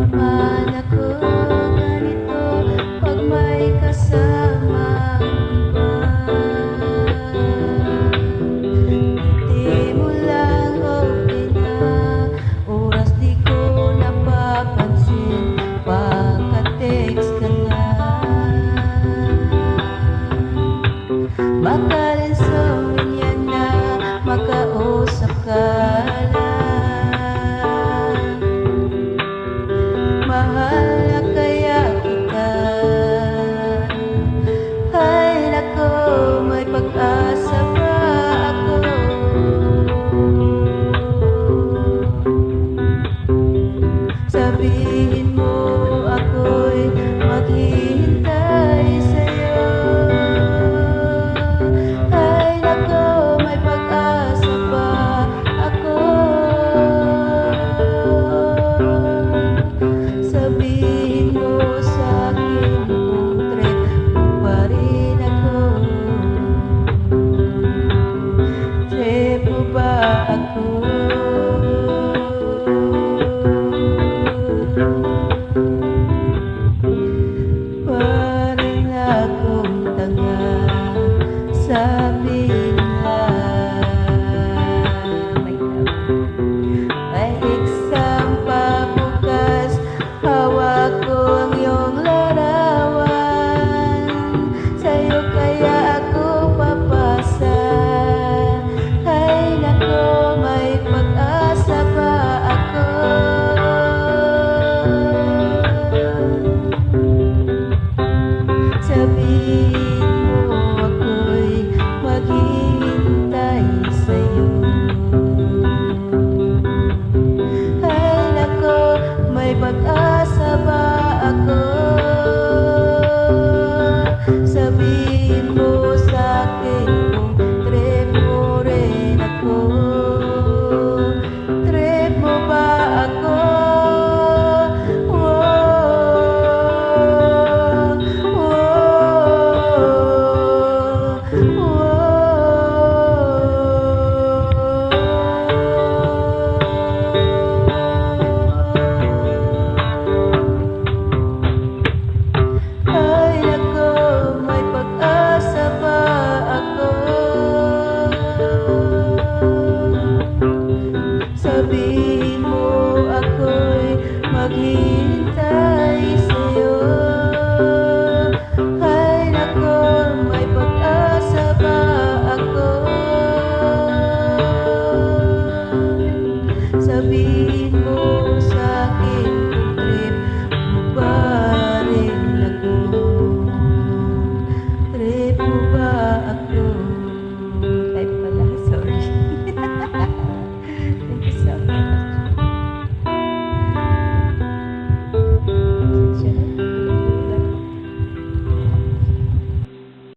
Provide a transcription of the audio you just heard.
naman ako ganito pag may kasamang iba. Ngiti mo lang okay na, oras di ko napapansin, pagka-text ka na. Baka rin yan na makausap ka lang. Mahal na kaya kita. Ay nako, may pag-asa pa ako. Sabihin mo ako'y maghihintay sa'yo. Ay nako, may pag-asa pa ako. Sabihin mo sa'kin kung trip mo pa rin ako. Trip mo ba ako? Parang akong tanga, sabi nila. May exam pa bukas, hawak ko ang iyong larawan. Sa'yo kaya ako papasa. Ay nako, may pag-asa pa ako. Sabihin mo ako'y maghihintay sa'yo. Ay nako, may pag-asa ba ako? Sabihin mo sa'kin kung trip mo rin ako. Trip mo ba ako? Ay nako, may pag-asa ba ako? Sabihin mo ako'y maghihintay